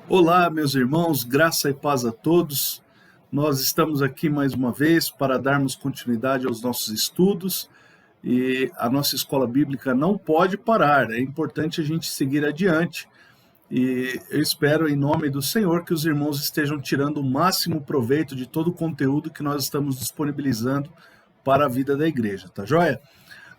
Olá, meus irmãos, graça e paz a todos. Nós estamos aqui mais uma vez para darmos continuidade aos nossos estudos e a nossa escola bíblica não pode parar, é importante a gente seguir adiante. E eu espero, em nome do Senhor, que os irmãos estejam tirando o máximo proveito de todo o conteúdo que nós estamos disponibilizando para a vida da igreja, tá joia?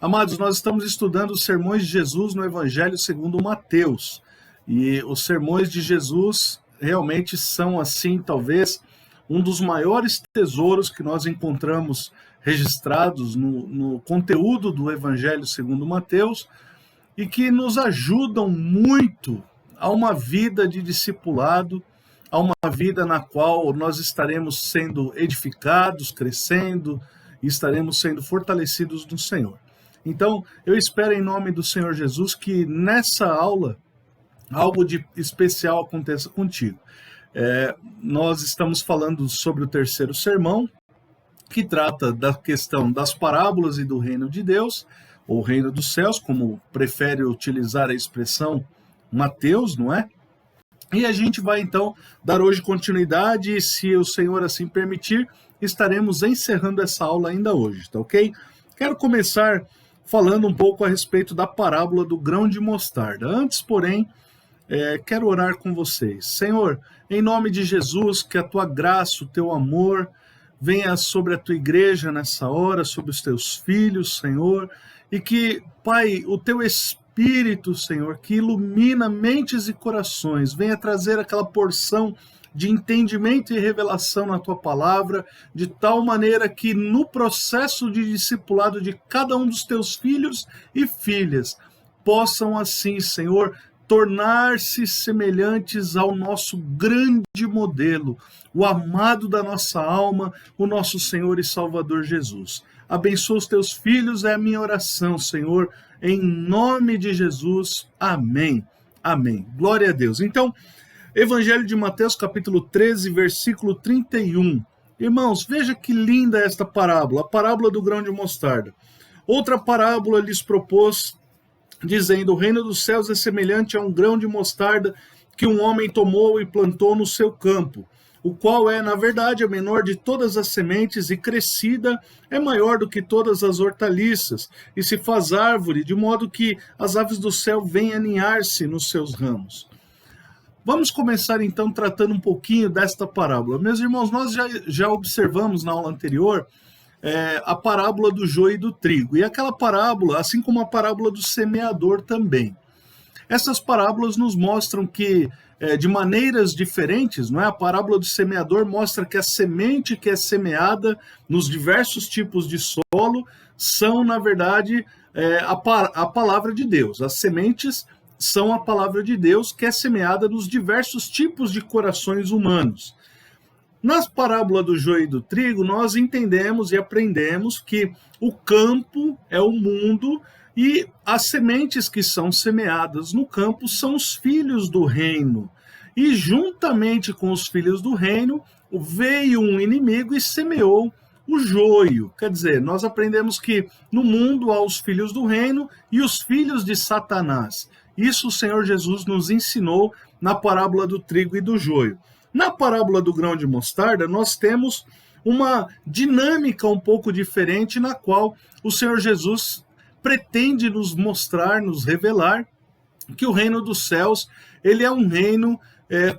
Amados, nós estamos estudando os sermões de Jesus no Evangelho segundo Mateus. E os sermões de Jesus realmente são, assim, talvez, um dos maiores tesouros que nós encontramos registrados no conteúdo do Evangelho segundo Mateus e que nos ajudam muito a uma vida de discipulado, a uma vida na qual nós estaremos sendo edificados, crescendo e estaremos sendo fortalecidos no Senhor. Então, eu espero em nome do Senhor Jesus que nessa aula algo de especial aconteça contigo. Nós estamos falando sobre o terceiro sermão, que trata da questão das parábolas e do reino de Deus, ou reino dos céus, como prefere utilizar a expressão Mateus, não é? E a gente vai então dar hoje continuidade e, se o Senhor assim permitir, estaremos encerrando essa aula ainda hoje, tá ok? Quero começar falando um pouco a respeito da parábola do grão de mostarda. Antes, porém, quero orar com vocês. Senhor, em nome de Jesus, que a tua graça, o teu amor venha sobre a tua igreja nessa hora, sobre os teus filhos, Senhor, e que, Pai, o teu Espírito, Senhor, que ilumina mentes e corações, venha trazer aquela porção de entendimento e revelação na tua palavra, de tal maneira que no processo de discipulado de cada um dos teus filhos e filhas, possam assim, Senhor, tornar-se semelhantes ao nosso grande modelo, o amado da nossa alma, o nosso Senhor e Salvador Jesus. Abençoa os teus filhos, é a minha oração, Senhor, em nome de Jesus. Amém. Amém. Glória a Deus. Então, Evangelho de Mateus, capítulo 13, versículo 31. Irmãos, veja que linda esta parábola, a parábola do grão de mostarda. Outra parábola lhes propôs, dizendo: o reino dos céus é semelhante a um grão de mostarda que um homem tomou e plantou no seu campo, o qual é, na verdade, a menor de todas as sementes, e crescida é maior do que todas as hortaliças, e se faz árvore, de modo que as aves do céu vêm aninhar-se nos seus ramos. Vamos começar então tratando um pouquinho desta parábola. Meus irmãos, nós já observamos na aula anterior a parábola do joio e do trigo. E aquela parábola, assim como a parábola do semeador também. Essas parábolas nos mostram que, de maneiras diferentes, não é? A parábola do semeador mostra que a semente que é semeada nos diversos tipos de solo são, na verdade, a palavra de Deus. As sementes são a palavra de Deus que é semeada nos diversos tipos de corações humanos. Nas parábolas do joio e do trigo, nós entendemos e aprendemos que o campo é o mundo e as sementes que são semeadas no campo são os filhos do reino. E juntamente com os filhos do reino, veio um inimigo e semeou o joio. Quer dizer, nós aprendemos que no mundo há os filhos do reino e os filhos de Satanás. Isso o Senhor Jesus nos ensinou na parábola do trigo e do joio. Na parábola do grão de mostarda, nós temos uma dinâmica um pouco diferente, na qual o Senhor Jesus pretende nos mostrar, nos revelar, que o reino dos céus ele é um reino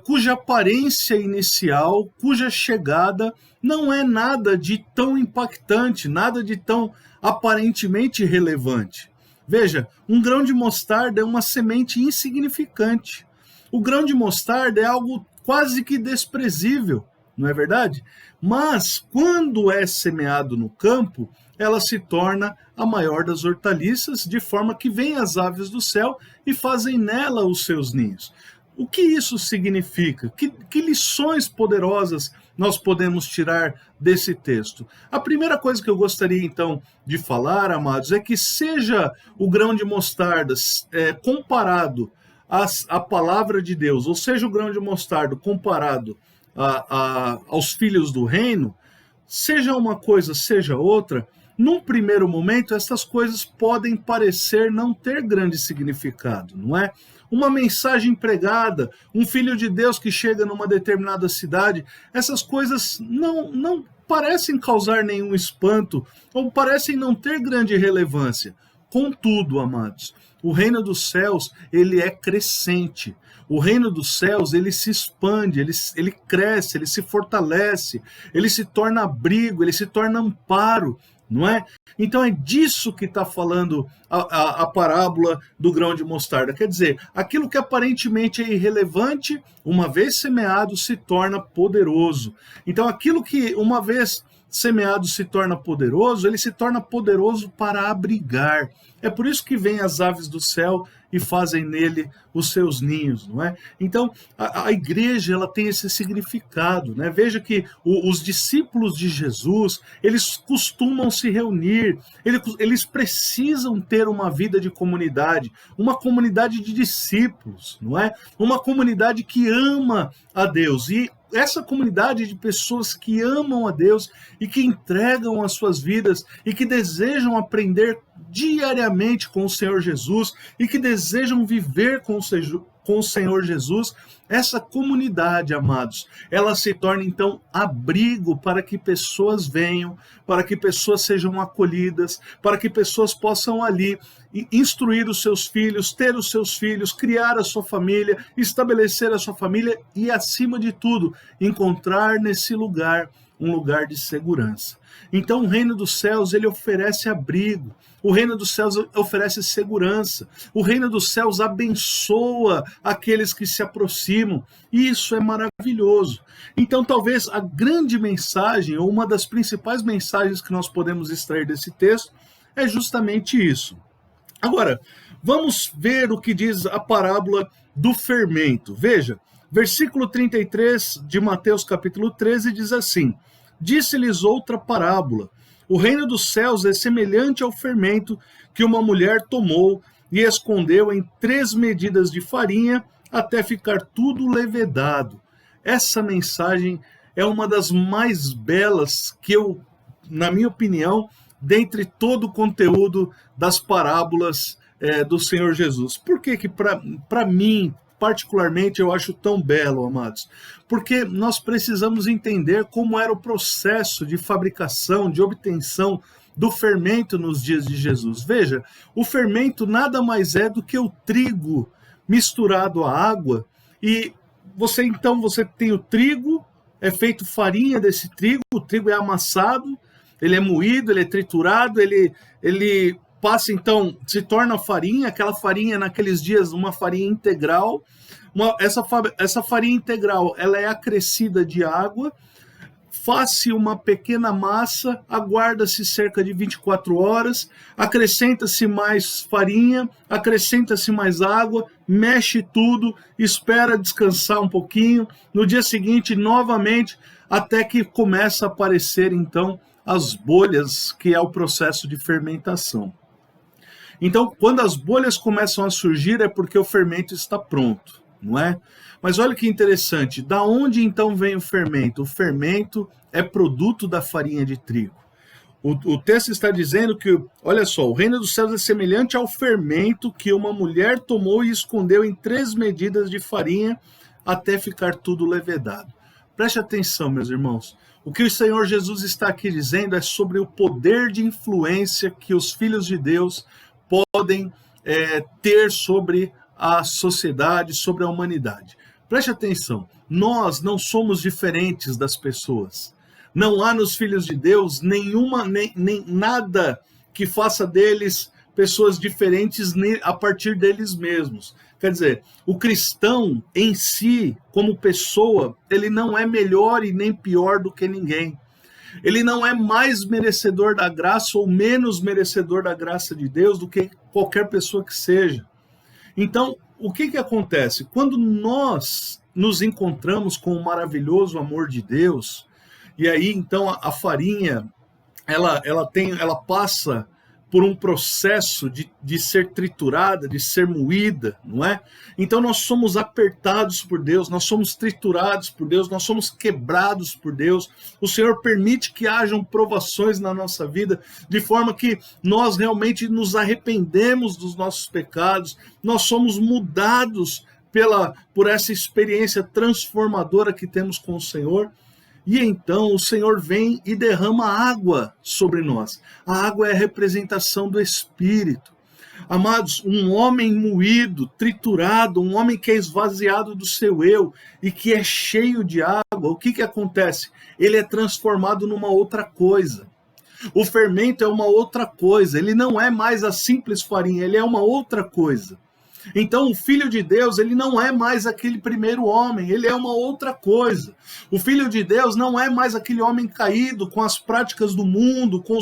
cuja aparência inicial, cuja chegada não é nada de tão impactante, nada de tão aparentemente relevante. Veja, um grão de mostarda é uma semente insignificante. O grão de mostarda é algo quase que desprezível, não é verdade? Mas, quando é semeado no campo, ela se torna a maior das hortaliças, de forma que vêm as aves do céu e fazem nela os seus ninhos. O que isso significa? Que lições poderosas nós podemos tirar desse texto? A primeira coisa que eu gostaria, então, de falar, amados, é que seja o grão de mostarda comparado a palavra de Deus, ou seja, o grão de mostarda comparado aos filhos do reino, seja uma coisa, seja outra, num primeiro momento, essas coisas podem parecer não ter grande significado, não é? uma mensagem pregada, um filho de Deus que chega numa determinada cidade, essas coisas não parecem causar nenhum espanto ou parecem não ter grande relevância. Contudo, amados, o reino dos céus, ele é crescente. O reino dos céus, ele se expande, ele cresce, ele se fortalece, ele se torna abrigo, ele se torna amparo, não é? Então é disso que está falando a parábola do grão de mostarda. Quer dizer, aquilo que aparentemente é irrelevante, uma vez semeado, se torna poderoso. Então aquilo que uma vez semeado se torna poderoso, ele se torna poderoso para abrigar. É por isso que vêm as aves do céu e fazem nele os seus ninhos, não é? Então, a igreja, ela tem esse significado, né? Veja que os discípulos de Jesus, eles costumam se reunir, eles precisam ter uma vida de comunidade, uma comunidade de discípulos, não é? Uma comunidade que ama a Deus. E essa comunidade de pessoas que amam a Deus e que entregam as suas vidas e que desejam aprender diariamente com o Senhor Jesus e que desejam viver com o Senhor Jesus, essa comunidade, amados, ela se torna então abrigo para que pessoas venham, para que pessoas sejam acolhidas, para que pessoas possam ali instruir os seus filhos, ter os seus filhos, criar a sua família, estabelecer a sua família e, acima de tudo, encontrar nesse lugar um lugar de segurança. Então o reino dos céus, ele oferece abrigo, o reino dos céus oferece segurança, o reino dos céus abençoa aqueles que se aproximam, e isso é maravilhoso. Então talvez a grande mensagem, ou uma das principais mensagens que nós podemos extrair desse texto, é justamente isso. Agora, vamos ver o que diz a parábola do fermento. Veja, versículo 33 de Mateus capítulo 13 diz assim: disse-lhes outra parábola. O reino dos céus é semelhante ao fermento que uma mulher tomou e escondeu em 3 medidas de farinha até ficar tudo levedado. Essa mensagem é uma das mais belas que eu, na minha opinião, dentre todo o conteúdo das parábolas do Senhor Jesus. Por que para mim, particularmente, eu acho tão belo, amados? Porque nós precisamos entender como era o processo de fabricação, de obtenção do fermento nos dias de Jesus. Veja, o fermento nada mais é do que o trigo misturado à água, e você tem o trigo, é feito farinha desse trigo, o trigo é amassado, ele é moído, ele é triturado, ele passa então, se torna farinha, aquela farinha naqueles dias, uma farinha integral. Essa farinha integral, ela é acrescida de água, faz-se uma pequena massa, aguarda-se cerca de 24 horas, acrescenta-se mais farinha, acrescenta-se mais água, mexe tudo, espera descansar um pouquinho, no dia seguinte novamente, até que começa a aparecer então as bolhas, que é o processo de fermentação. Então, quando as bolhas começam a surgir, é porque o fermento está pronto, não é? Mas olha que interessante, da onde então vem o fermento? O fermento é produto da farinha de trigo. O texto está dizendo que, olha só, o reino dos céus é semelhante ao fermento que uma mulher tomou e escondeu em 3 medidas de farinha até ficar tudo levedado. Preste atenção, meus irmãos. O que o Senhor Jesus está aqui dizendo é sobre o poder de influência que os filhos de Deus podem ter sobre a sociedade, sobre a humanidade. Preste atenção, nós não somos diferentes das pessoas. Não há nos filhos de Deus nem nada que faça deles pessoas diferentes a partir deles mesmos. Quer dizer, o cristão em si, como pessoa, ele não é melhor e nem pior do que ninguém. Ele não é mais merecedor da graça ou menos merecedor da graça de Deus do que qualquer pessoa que seja. Então, o que acontece? Quando nós nos encontramos com o maravilhoso amor de Deus, e aí então a farinha ela passa por um processo de ser triturada, de ser moída, não é? Então nós somos apertados por Deus, nós somos triturados por Deus, nós somos quebrados por Deus. O Senhor permite que hajam provações na nossa vida, de forma que nós realmente nos arrependemos dos nossos pecados, nós somos mudados por essa experiência transformadora que temos com o Senhor. E então o Senhor vem e derrama água sobre nós. A água é a representação do Espírito. Amados, um homem moído, triturado, um homem que é esvaziado do seu eu e que é cheio de água, o que acontece? Ele é transformado numa outra coisa. O fermento é uma outra coisa, ele não é mais a simples farinha, ele é uma outra coisa. Então o Filho de Deus, ele não é mais aquele primeiro homem, ele é uma outra coisa. O Filho de Deus não é mais aquele homem caído com as práticas do mundo, com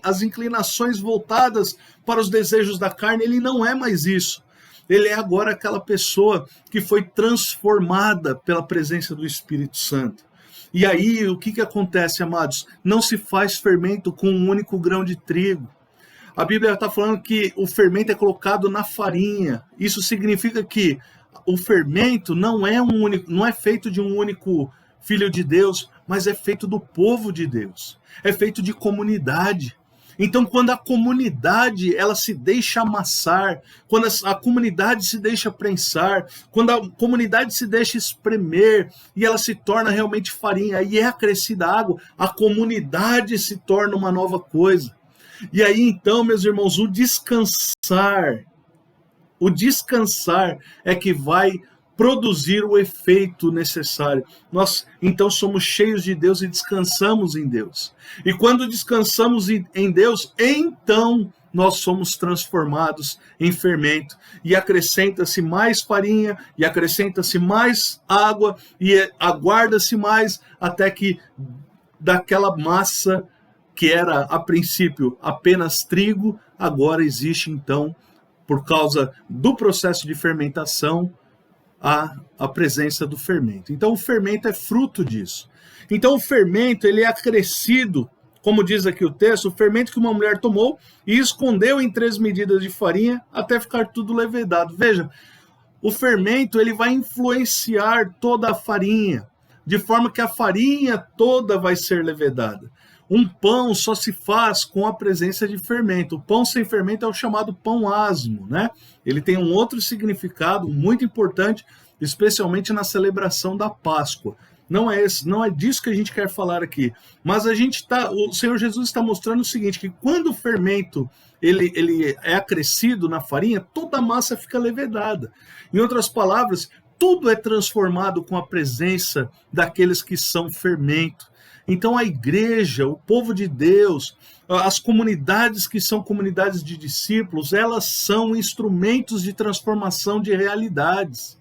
as inclinações voltadas para os desejos da carne, ele não é mais isso. Ele é agora aquela pessoa que foi transformada pela presença do Espírito Santo. E aí o que acontece, amados? Não se faz fermento com um único grão de trigo. A Bíblia está falando que o fermento é colocado na farinha. Isso significa que o fermento não é feito de um único filho de Deus, mas é feito do povo de Deus. É feito de comunidade. Então, quando a comunidade ela se deixa amassar, quando a comunidade se deixa prensar, quando a comunidade se deixa espremer e ela se torna realmente farinha e é acrescida água, a comunidade se torna uma nova coisa. E aí então, meus irmãos, o descansar é que vai produzir o efeito necessário. Nós então somos cheios de Deus e descansamos em Deus. E quando descansamos em Deus, então nós somos transformados em fermento. E acrescenta-se mais farinha, e acrescenta-se mais água, e aguarda-se mais até que daquela massa que era a princípio apenas trigo, agora existe então, por causa do processo de fermentação, a presença do fermento. Então o fermento é fruto disso. Então o fermento ele é acrescido, como diz aqui o texto, o fermento que uma mulher tomou e escondeu em 3 medidas de farinha até ficar tudo levedado. Veja, o fermento ele vai influenciar toda a farinha, de forma que a farinha toda vai ser levedada. Um pão só se faz com a presença de fermento. O pão sem fermento é o chamado pão asmo, né? Ele tem um outro significado muito importante, especialmente na celebração da Páscoa. Não é disso que a gente quer falar aqui. Mas o Senhor Jesus está mostrando o seguinte, que quando o fermento ele é acrescido na farinha, toda a massa fica levedada. Em outras palavras, tudo é transformado com a presença daqueles que são fermento. Então a igreja, o povo de Deus, as comunidades que são comunidades de discípulos, elas são instrumentos de transformação de realidades.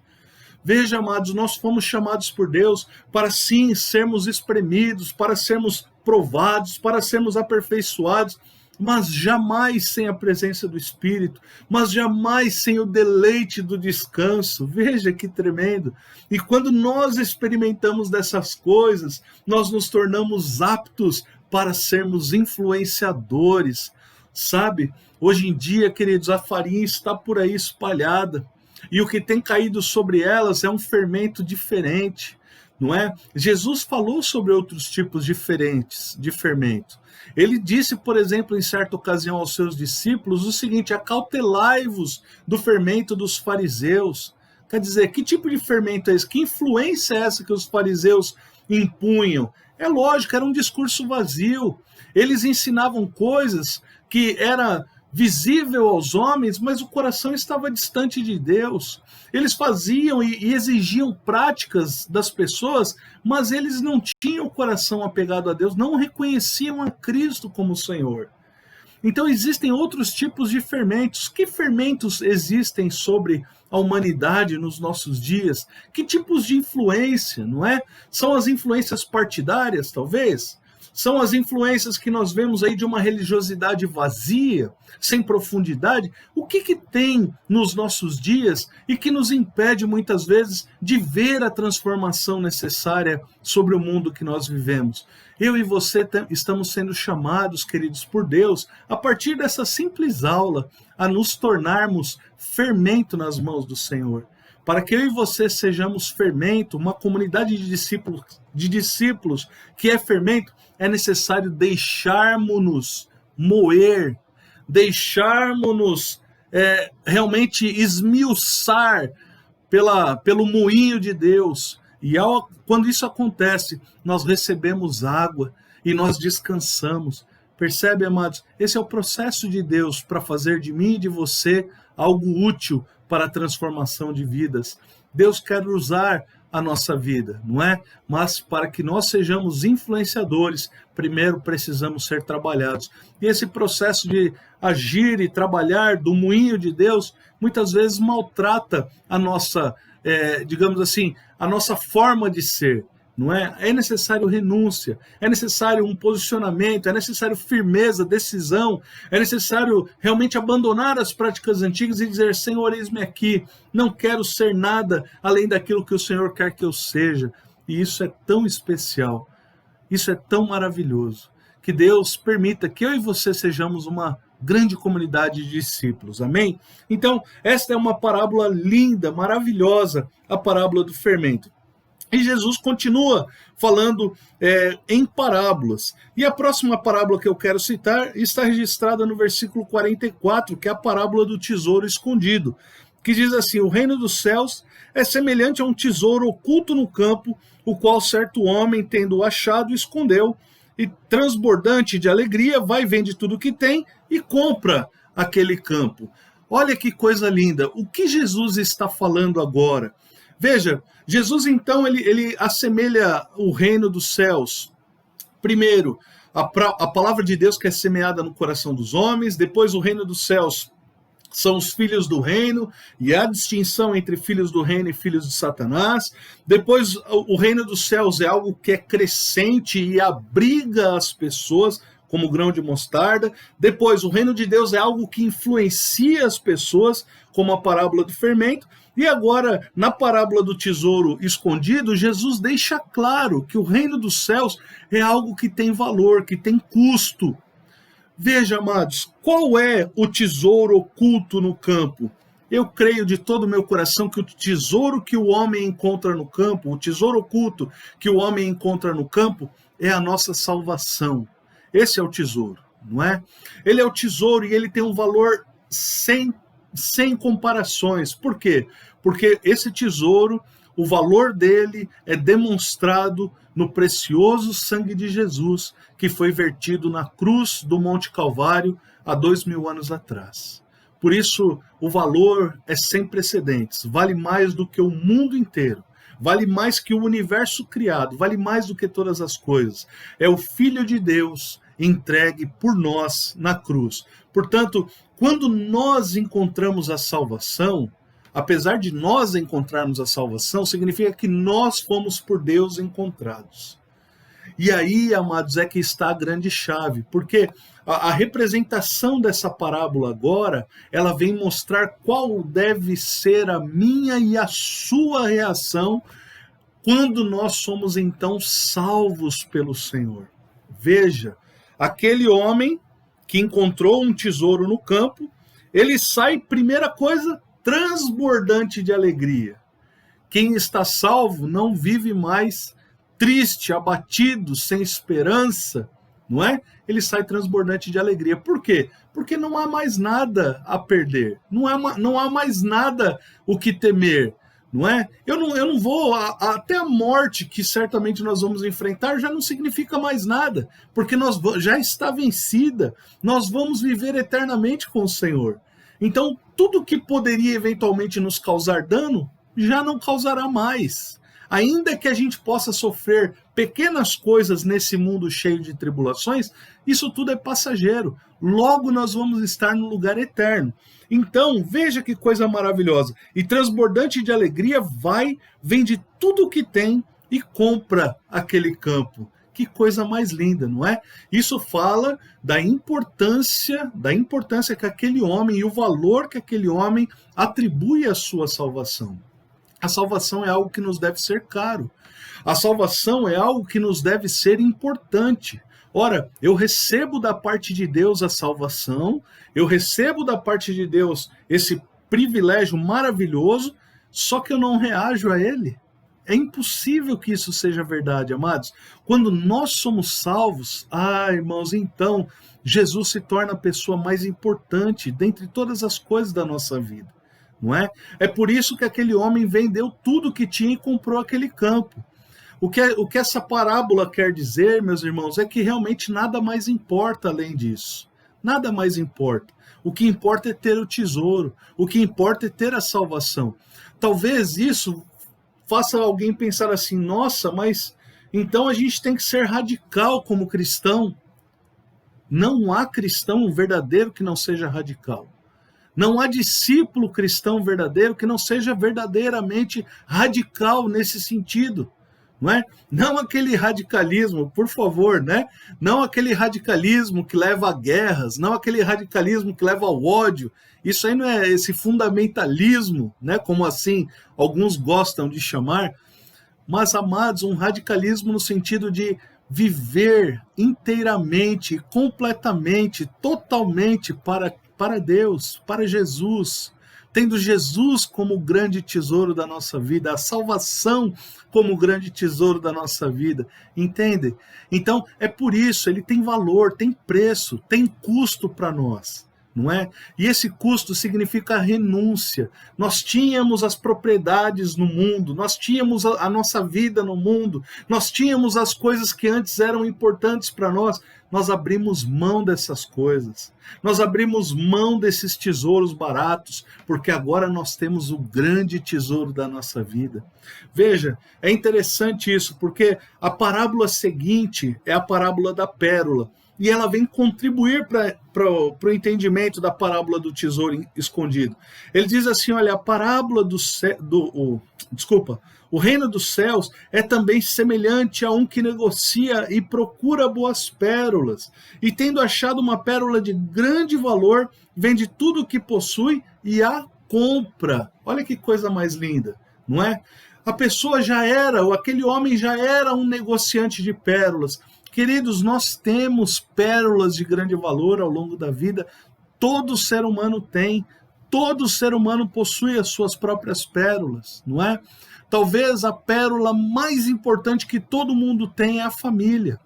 Veja, amados, nós fomos chamados por Deus para sim sermos espremidos, para sermos provados, para sermos aperfeiçoados, mas jamais sem a presença do Espírito, mas jamais sem o deleite do descanso. Veja que tremendo. E quando nós experimentamos dessas coisas, nós nos tornamos aptos para sermos influenciadores. Sabe, hoje em dia, queridos, a farinha está por aí espalhada, e o que tem caído sobre elas é um fermento diferente, não é? Jesus falou sobre outros tipos diferentes de fermento. Ele disse, por exemplo, em certa ocasião aos seus discípulos o seguinte: acautelai-vos do fermento dos fariseus. Quer dizer, que tipo de fermento é esse? Que influência é essa que os fariseus impunham? É lógico, era um discurso vazio. Eles ensinavam coisas que era visível aos homens, mas o coração estava distante de Deus. Eles faziam e exigiam práticas das pessoas, mas eles não tinham o coração apegado a Deus, não reconheciam a Cristo como Senhor. Então existem outros tipos de fermentos. Que fermentos existem sobre a humanidade nos nossos dias? Que tipos de influência, não é? São as influências partidárias, talvez? São as influências que nós vemos aí de uma religiosidade vazia, sem profundidade? O que tem nos nossos dias e que nos impede muitas vezes de ver a transformação necessária sobre o mundo que nós vivemos? Eu e você estamos sendo chamados, queridos, por Deus, a partir dessa simples aula, a nos tornarmos fermento nas mãos do Senhor. Para que eu e você sejamos fermento, uma comunidade de discípulos que é fermento, é necessário deixarmos-nos moer, deixarmos-nos realmente esmiuçar pelo moinho de Deus. E quando isso acontece, nós recebemos água e nós descansamos. Percebe, amados? Esse é o processo de Deus para fazer de mim e de você algo útil para a transformação de vidas. Deus quer usar a nossa vida, não é? Mas para que nós sejamos influenciadores, primeiro precisamos ser trabalhados. E esse processo de agir e trabalhar do moinho de Deus, muitas vezes maltrata a nossa, digamos assim, a nossa forma de ser. Não é? É necessário renúncia, é necessário um posicionamento, é necessário firmeza, decisão, é necessário realmente abandonar as práticas antigas e dizer: Senhor, eis-me aqui, não quero ser nada além daquilo que o Senhor quer que eu seja. E isso é tão especial, isso é tão maravilhoso, que Deus permita que eu e você sejamos uma grande comunidade de discípulos, amém? Então, esta é uma parábola linda, maravilhosa, a parábola do fermento. E Jesus continua falando em parábolas. E a próxima parábola que eu quero citar está registrada no versículo 44, que é a parábola do tesouro escondido, que diz assim: o reino dos céus é semelhante a um tesouro oculto no campo, o qual certo homem, tendo achado, escondeu, e transbordante de alegria, vai, vende tudo o que tem e compra aquele campo. Olha que coisa linda! O que Jesus está falando agora? Veja, Jesus então ele assemelha o reino dos céus. Primeiro, a palavra de Deus que é semeada no coração dos homens. Depois, o reino dos céus são os filhos do reino, e há distinção entre filhos do reino e filhos de Satanás. Depois, o reino dos céus é algo que é crescente e abriga as pessoas, como grão de mostarda. Depois, o reino de Deus é algo que influencia as pessoas, como a parábola do fermento. E agora, na parábola do tesouro escondido, Jesus deixa claro que o reino dos céus é algo que tem valor, que tem custo. Veja, amados, qual é o tesouro oculto no campo? Eu creio de todo o meu coração que o tesouro que o homem encontra no campo, o tesouro oculto que o homem encontra no campo, é a nossa salvação. Esse é o tesouro, não é? Ele é o tesouro e ele tem um valor sem comparações. Por quê? Porque esse tesouro, o valor dele é demonstrado no precioso sangue de Jesus, que foi vertido na cruz do Monte Calvário há 2000 anos atrás. Por isso, o valor é sem precedentes, vale mais do que o mundo inteiro. Vale mais que o universo criado, vale mais do que todas as coisas. É o Filho de Deus entregue por nós na cruz. Portanto, quando nós encontramos a salvação, apesar de nós encontrarmos a salvação, significa que nós fomos por Deus encontrados. E aí, amados, é que está a grande chave, porque a representação dessa parábola agora, ela vem mostrar qual deve ser a minha e a sua reação quando nós somos então salvos pelo Senhor. Veja, aquele homem que encontrou um tesouro no campo, ele sai, primeira coisa, transbordante de alegria. Quem está salvo não vive mais triste, abatido, sem esperança, não é? Ele sai transbordante de alegria. Por quê? Porque não há mais nada a perder, não há mais nada o que temer, não é? Eu não vou, até a morte que certamente nós vamos enfrentar já não significa mais nada, porque já está vencida, nós vamos viver eternamente com o Senhor. Então, tudo que poderia eventualmente nos causar dano, já não causará mais. Ainda que a gente possa sofrer pequenas coisas nesse mundo cheio de tribulações, isso tudo é passageiro. Logo nós vamos estar no lugar eterno. Então, veja que coisa maravilhosa. E transbordante de alegria, vende tudo o que tem e compra aquele campo. Que coisa mais linda, não é? Isso fala da importância que aquele homem e o valor que aquele homem atribui à sua salvação. A salvação é algo que nos deve ser caro. A salvação é algo que nos deve ser importante. Ora, eu recebo da parte de Deus a salvação, eu recebo da parte de Deus esse privilégio maravilhoso, só que eu não reajo a ele. É impossível que isso seja verdade, amados. Quando nós somos salvos, irmãos, então Jesus se torna a pessoa mais importante dentre todas as coisas da nossa vida, não é? É por isso que aquele homem vendeu tudo que tinha e comprou aquele campo. O que essa parábola quer dizer, meus irmãos, é que realmente nada mais importa além disso. Nada mais importa. O que importa é ter o tesouro. O que importa é ter a salvação. Talvez isso faça alguém pensar assim, nossa, mas então a gente tem que ser radical como cristão. Não há cristão verdadeiro que não seja radical. Não há discípulo cristão verdadeiro que não seja verdadeiramente radical nesse sentido. Não é? Não aquele radicalismo, por favor, né? Não aquele radicalismo que leva a guerras, não aquele radicalismo que leva ao ódio. Isso aí não é esse fundamentalismo, né? Como assim alguns gostam de chamar, mas, amados, um radicalismo no sentido de viver inteiramente, completamente, totalmente para Deus, para Jesus, tendo Jesus como o grande tesouro da nossa vida, a salvação como o grande tesouro da nossa vida, entende? Então, é por isso, ele tem valor, tem preço, tem custo para nós, não é? E esse custo significa renúncia. Nós tínhamos as propriedades no mundo, nós tínhamos a nossa vida no mundo, nós tínhamos as coisas que antes eram importantes para nós. Nós abrimos mão dessas coisas, nós abrimos mão desses tesouros baratos, porque agora nós temos o grande tesouro da nossa vida. Veja, é interessante isso, porque a parábola seguinte é a parábola da pérola, e ela vem contribuir para o entendimento da parábola do tesouro escondido. Ele diz assim, olha, a parábola o reino dos céus é também semelhante a um que negocia e procura boas pérolas, e tendo achado uma pérola de grande valor, vende tudo o que possui e a compra. Olha que coisa mais linda, não é? A pessoa aquele homem já era um negociante de pérolas. Queridos, nós temos pérolas de grande valor ao longo da vida, todo ser humano tem, todo ser humano possui as suas próprias pérolas, não é? Talvez a pérola mais importante que todo mundo tem é a família,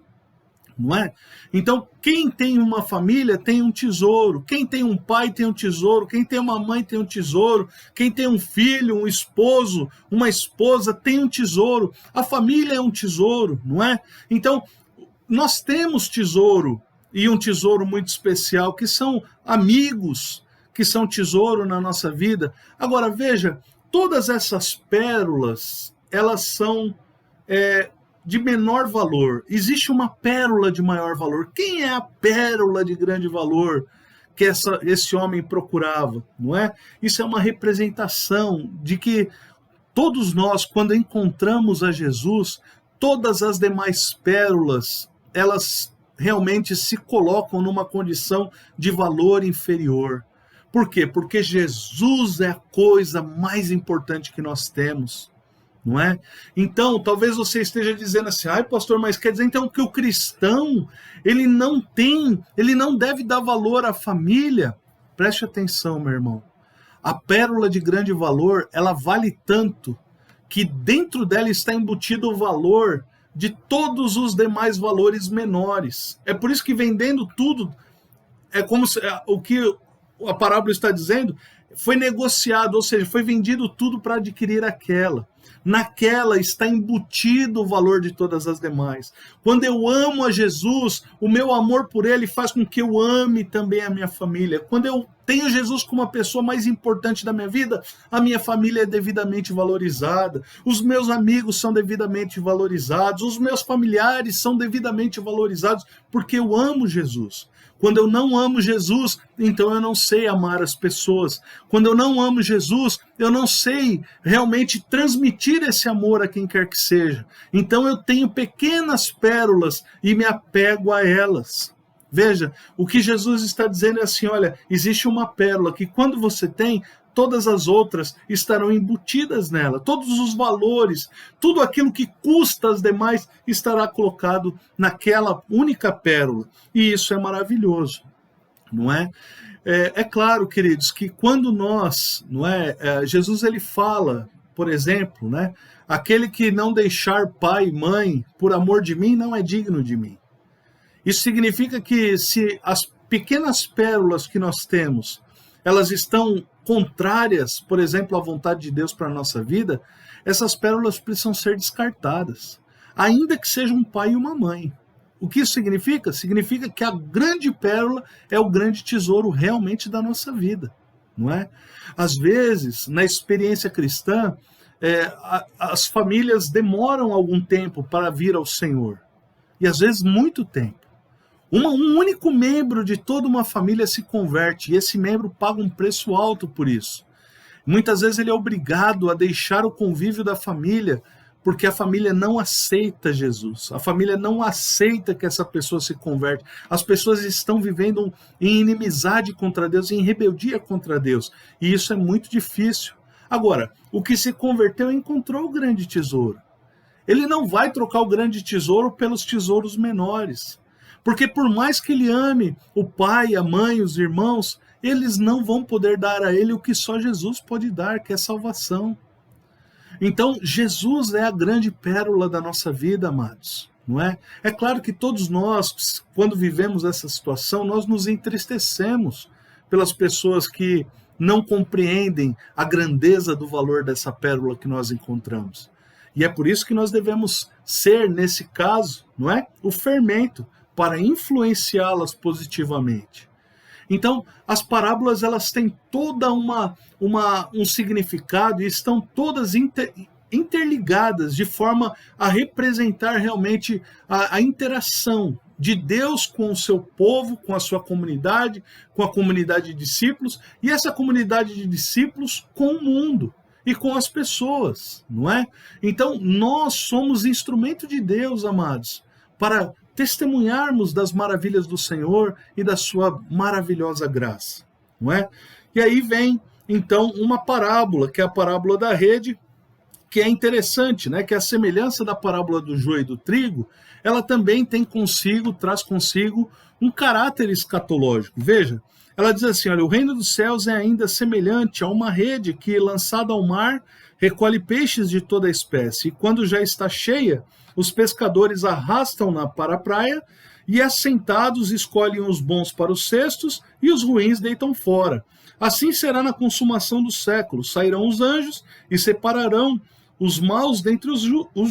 não é? Então, quem tem uma família tem um tesouro, quem tem um pai tem um tesouro, quem tem uma mãe tem um tesouro, quem tem um filho, um esposo, uma esposa tem um tesouro, a família é um tesouro, não é? Então, nós temos tesouro, e um tesouro muito especial, que são amigos, que são tesouro na nossa vida. Agora, veja, todas essas pérolas, elas são de menor valor. Existe uma pérola de maior valor. Quem é a pérola de grande valor que esse homem procurava? Não é? Isso é uma representação de que todos nós, quando encontramos a Jesus, todas as demais pérolas, elas realmente se colocam numa condição de valor inferior. Por quê? Porque Jesus é a coisa mais importante que nós temos, não é? Então, talvez você esteja dizendo assim, pastor, mas quer dizer então que o cristão, ele não deve dar valor à família? Preste atenção, meu irmão. A pérola de grande valor, ela vale tanto que dentro dela está embutido o valor de todos os demais valores menores. É por isso que vendendo tudo, é como se, o que a parábola está dizendo, foi negociado, ou seja, foi vendido tudo para adquirir aquela. Naquela está embutido o valor de todas as demais. Quando eu amo a Jesus, o meu amor por ele faz com que eu ame também a minha família. Quando eu tenho Jesus como a pessoa mais importante da minha vida, a minha família é devidamente valorizada, os meus amigos são devidamente valorizados, os meus familiares são devidamente valorizados, porque eu amo Jesus. Quando eu não amo Jesus, então eu não sei amar as pessoas. Quando eu não amo Jesus, eu não sei realmente transmitir esse amor a quem quer que seja. Então eu tenho pequenas pérolas e me apego a elas. Veja, o que Jesus está dizendo é assim, olha, existe uma pérola que quando você tem, todas as outras estarão embutidas nela. Todos os valores, tudo aquilo que custa as demais estará colocado naquela única pérola. E isso é maravilhoso, não é? É claro, queridos, que quando nós, não é, Jesus ele fala, por exemplo, né, aquele que não deixar pai e mãe por amor de mim não é digno de mim. Isso significa que se as pequenas pérolas que nós temos, elas estão contrárias, por exemplo, à vontade de Deus para a nossa vida, essas pérolas precisam ser descartadas, ainda que seja um pai e uma mãe. O que isso significa? Significa que a grande pérola é o grande tesouro realmente da nossa vida, não é? Às vezes, na experiência cristã, as famílias demoram algum tempo para vir ao Senhor, e às vezes muito tempo. Um único membro de toda uma família se converte e esse membro paga um preço alto por isso. Muitas vezes ele é obrigado a deixar o convívio da família porque a família não aceita Jesus. A família não aceita que essa pessoa se converte. As pessoas estão vivendo em inimizade contra Deus, em rebeldia contra Deus. E isso é muito difícil. Agora, o que se converteu encontrou o grande tesouro. Ele não vai trocar o grande tesouro pelos tesouros menores. Porque por mais que ele ame o pai, a mãe, os irmãos, eles não vão poder dar a ele o que só Jesus pode dar, que é salvação. Então, Jesus é a grande pérola da nossa vida, amados, não é? É claro que todos nós, quando vivemos essa situação, nós nos entristecemos pelas pessoas que não compreendem a grandeza do valor dessa pérola que nós encontramos. E é por isso que nós devemos ser, nesse caso, não é? O fermento, para influenciá-las positivamente. Então, as parábolas elas têm toda um significado e estão todas interligadas de forma a representar realmente a interação de Deus com o seu povo, com a sua comunidade, com a comunidade de discípulos, e essa comunidade de discípulos com o mundo e com as pessoas, não é? Então, nós somos instrumento de Deus, amados, para testemunharmos das maravilhas do Senhor e da sua maravilhosa graça, não é? E aí vem, então, uma parábola, que é a parábola da rede, que é interessante, né? Que é a semelhança da parábola do joio e do trigo, ela também traz consigo um caráter escatológico. Veja, ela diz assim, olha, o reino dos céus é ainda semelhante a uma rede que, lançada ao mar, recolhe peixes de toda a espécie, e quando já está cheia, os pescadores arrastam-na para a praia e, assentados, escolhem os bons para os cestos e os ruins deitam fora. Assim será na consumação dos séculos. Sairão os anjos e separarão os maus dentre os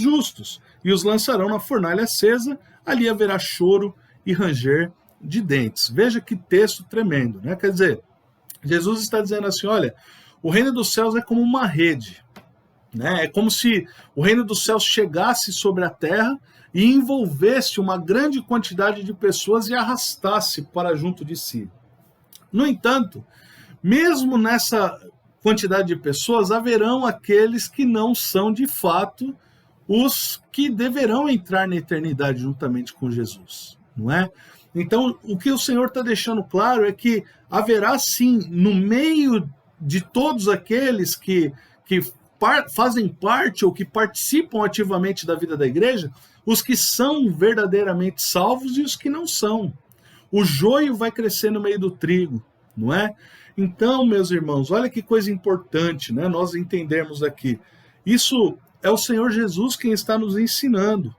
justos e os lançarão na fornalha acesa. Ali haverá choro e ranger de dentes. Veja que texto tremendo, né? Quer dizer, Jesus está dizendo assim, olha, o reino dos céus é como uma rede. É como se o reino dos céus chegasse sobre a terra e envolvesse uma grande quantidade de pessoas e arrastasse para junto de si. No entanto, mesmo nessa quantidade de pessoas, haverão aqueles que não são de fato os que deverão entrar na eternidade juntamente com Jesus, não é? Então, o que o Senhor está deixando claro é que haverá sim, no meio de todos aqueles que fazem parte ou que participam ativamente da vida da igreja, os que são verdadeiramente salvos e os que não são. O joio vai crescer no meio do trigo, não é? Então, meus irmãos, olha que coisa importante, né? Nós entendermos aqui. Isso é o Senhor Jesus quem está nos ensinando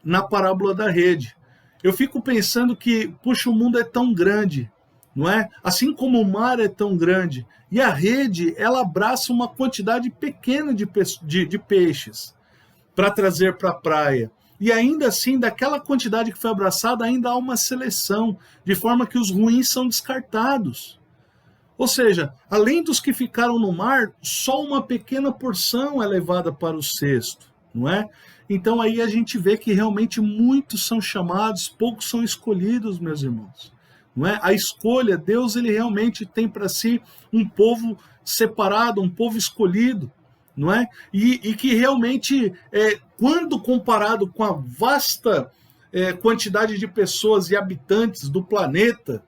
na parábola da rede. Eu fico pensando que, puxa, o mundo é tão grande, não é? Assim como o mar é tão grande, e a rede, ela abraça uma quantidade pequena de peixes para trazer para a praia. E ainda assim, daquela quantidade que foi abraçada, ainda há uma seleção, de forma que os ruins são descartados. Ou seja, além dos que ficaram no mar, só uma pequena porção é levada para o cesto, não é? Então aí a gente vê que realmente muitos são chamados, poucos são escolhidos, meus irmãos. não é? A escolha, Deus ele realmente tem para si um povo separado, um povo escolhido, não é? E que realmente, quando comparado com a vasta quantidade de pessoas e habitantes do planeta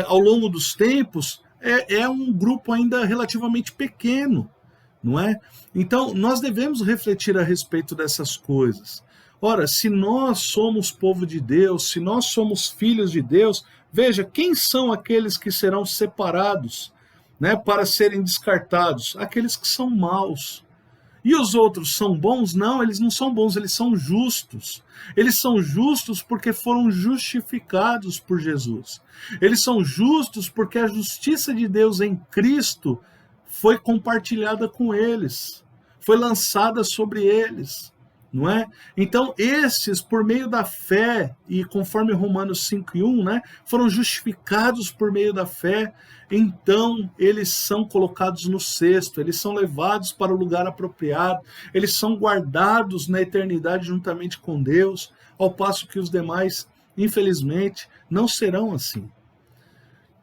ao longo dos tempos, é um grupo ainda relativamente pequeno, não é? Então, nós devemos refletir a respeito dessas coisas. Ora, se nós somos povo de Deus, se nós somos filhos de Deus, veja, quem são aqueles que serão separados, né, para serem descartados? Aqueles que são maus. E os outros são bons? Não, eles não são bons, eles são justos. Eles são justos porque foram justificados por Jesus. Eles são justos porque a justiça de Deus em Cristo foi compartilhada com eles, foi lançada sobre eles, não é? Então, esses, por meio da fé, e conforme Romanos 5:1, né, foram justificados por meio da fé, então eles são colocados no cesto, eles são levados para o lugar apropriado, eles são guardados na eternidade juntamente com Deus, ao passo que os demais, infelizmente, não serão assim.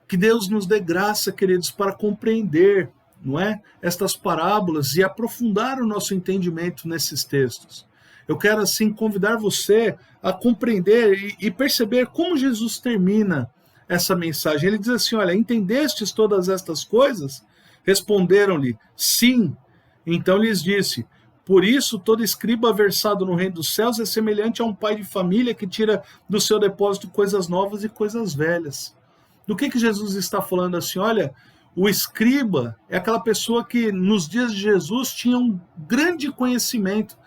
Que Deus nos dê graça, queridos, para compreender, não é, estas parábolas e aprofundar o nosso entendimento nesses textos. Eu quero, assim, convidar você a compreender e perceber como Jesus termina essa mensagem. Ele diz assim, olha, entendestes todas estas coisas? Responderam-lhe, sim. Então lhes disse, por isso todo escriba versado no reino dos céus é semelhante a um pai de família que tira do seu depósito coisas novas e coisas velhas. Do que Jesus está falando assim? Olha, o escriba é aquela pessoa que nos dias de Jesus tinha um grande conhecimento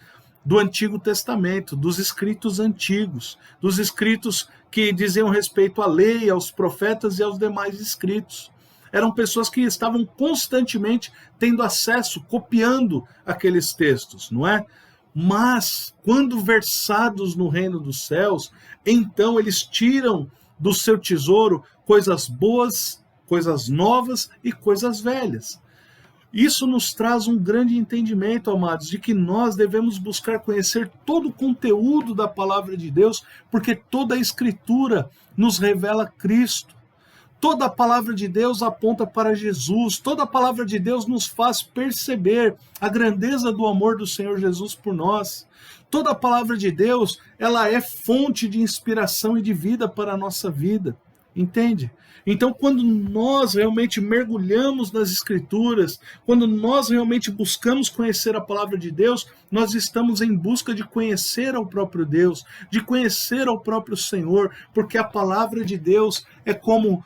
do Antigo Testamento, dos escritos antigos, dos escritos que diziam respeito à lei, aos profetas e aos demais escritos. Eram pessoas que estavam constantemente tendo acesso, copiando aqueles textos, não é? Mas, quando versados no reino dos céus, então eles tiram do seu tesouro coisas boas, coisas novas e coisas velhas. Isso nos traz um grande entendimento, amados, de que nós devemos buscar conhecer todo o conteúdo da palavra de Deus, porque toda a Escritura nos revela Cristo. Toda a palavra de Deus aponta para Jesus, toda a palavra de Deus nos faz perceber a grandeza do amor do Senhor Jesus por nós. Toda a palavra de Deus, ela é fonte de inspiração e de vida para a nossa vida, entende? Então, quando nós realmente mergulhamos nas Escrituras, quando nós realmente buscamos conhecer a palavra de Deus, nós estamos em busca de conhecer ao próprio Deus, de conhecer ao próprio Senhor, porque a palavra de Deus é como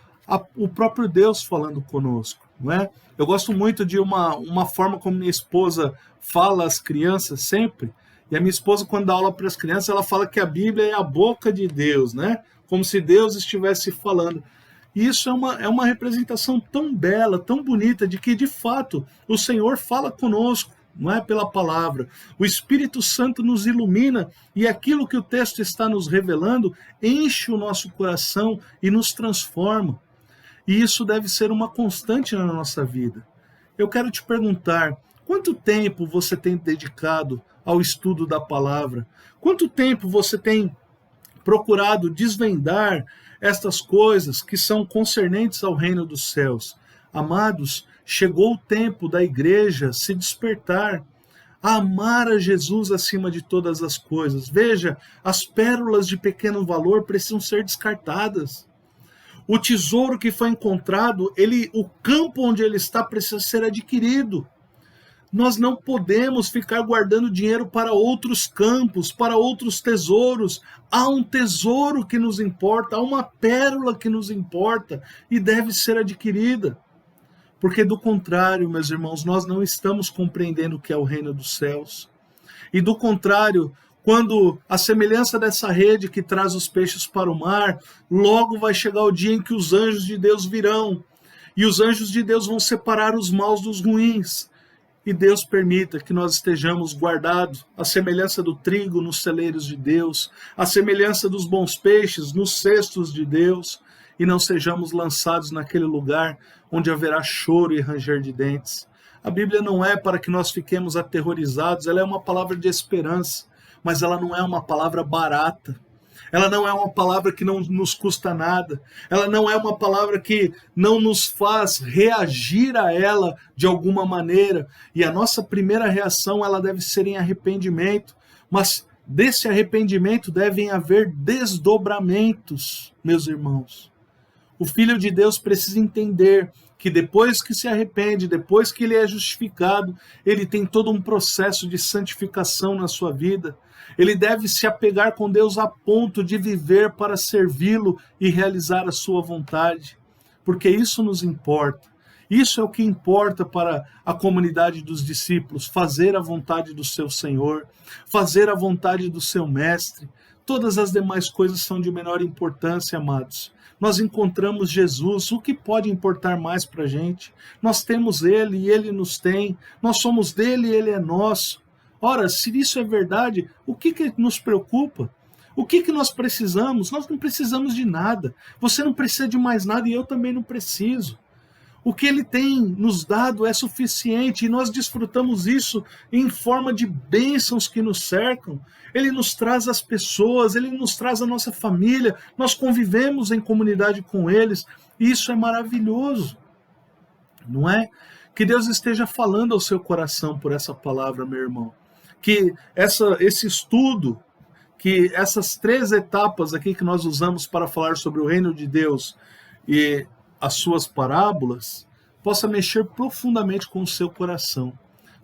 o próprio Deus falando conosco, não é? Eu gosto muito de uma forma como minha esposa fala às crianças sempre, e a minha esposa, quando dá aula para as crianças, ela fala que a Bíblia é a boca de Deus, né? Como se Deus estivesse falando. E isso é uma representação tão bela, tão bonita, de que, de fato, o Senhor fala conosco, não é pela palavra. O Espírito Santo nos ilumina e aquilo que o texto está nos revelando enche o nosso coração e nos transforma. E isso deve ser uma constante na nossa vida. Eu quero te perguntar, quanto tempo você tem dedicado ao estudo da palavra? Quanto tempo você tem procurado desvendar estas coisas que são concernentes ao reino dos céus? Amados, chegou o tempo da igreja se despertar, a amar a Jesus acima de todas as coisas. Veja, as pérolas de pequeno valor precisam ser descartadas. O tesouro que foi encontrado, o campo onde ele está precisa ser adquirido. Nós não podemos ficar guardando dinheiro para outros campos, para outros tesouros. Há um tesouro que nos importa, há uma pérola que nos importa e deve ser adquirida. Porque do contrário, meus irmãos, nós não estamos compreendendo o que é o reino dos céus. E do contrário, quando a semelhança dessa rede que traz os peixes para o mar, logo vai chegar o dia em que os anjos de Deus virão. E os anjos de Deus vão separar os maus dos ruins. E Deus permita que nós estejamos guardados, a semelhança do trigo nos celeiros de Deus, a semelhança dos bons peixes nos cestos de Deus, e não sejamos lançados naquele lugar onde haverá choro e ranger de dentes. A Bíblia não é para que nós fiquemos aterrorizados, ela é uma palavra de esperança, mas ela não é uma palavra barata. Ela não é uma palavra que não nos custa nada. Ela não é uma palavra que não nos faz reagir a ela de alguma maneira. E a nossa primeira reação, ela deve ser em arrependimento. Mas desse arrependimento devem haver desdobramentos, meus irmãos. O Filho de Deus precisa entender que depois que se arrepende, depois que ele é justificado, ele tem todo um processo de santificação na sua vida. Ele deve se apegar com Deus a ponto de viver para servi-lo e realizar a sua vontade, porque isso nos importa. Isso é o que importa para a comunidade dos discípulos, fazer a vontade do seu Senhor, fazer a vontade do seu Mestre. Todas as demais coisas são de menor importância, amados. Nós encontramos Jesus, o que pode importar mais para a gente? Nós temos Ele e Ele nos tem, nós somos dele e Ele é nosso. Ora, se isso é verdade, o que nos preocupa? O que nós precisamos? Nós não precisamos de nada. Você não precisa de mais nada e eu também não preciso. O que Ele tem nos dado é suficiente e nós desfrutamos isso em forma de bênçãos que nos cercam. Ele nos traz as pessoas, Ele nos traz a nossa família, nós convivemos em comunidade com eles, e isso é maravilhoso, não é? Que Deus esteja falando ao seu coração por essa palavra, meu irmão. Que esse estudo, que essas 3 etapas aqui que nós usamos para falar sobre o reino de Deus e as suas parábolas, possa mexer profundamente com o seu coração.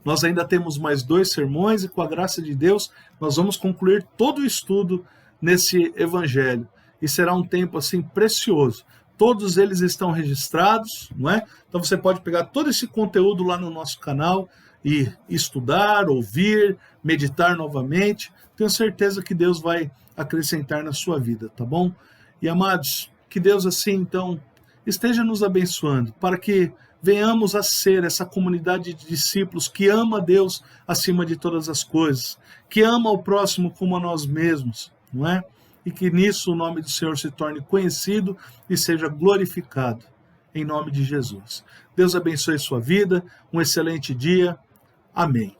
Nós ainda temos mais 2 sermões e, com a graça de Deus, nós vamos concluir todo o estudo nesse evangelho. E será um tempo assim precioso. Todos eles estão registrados, não é? Então você pode pegar todo esse conteúdo lá no nosso canal e estudar, ouvir, meditar novamente. Tenho certeza que Deus vai acrescentar na sua vida, tá bom? E amados, que Deus assim então esteja nos abençoando para que venhamos a ser essa comunidade de discípulos que ama a Deus acima de todas as coisas, que ama o próximo como a nós mesmos, não é? E que nisso o nome do Senhor se torne conhecido e seja glorificado, em nome de Jesus. Deus abençoe sua vida, um excelente dia. Amém.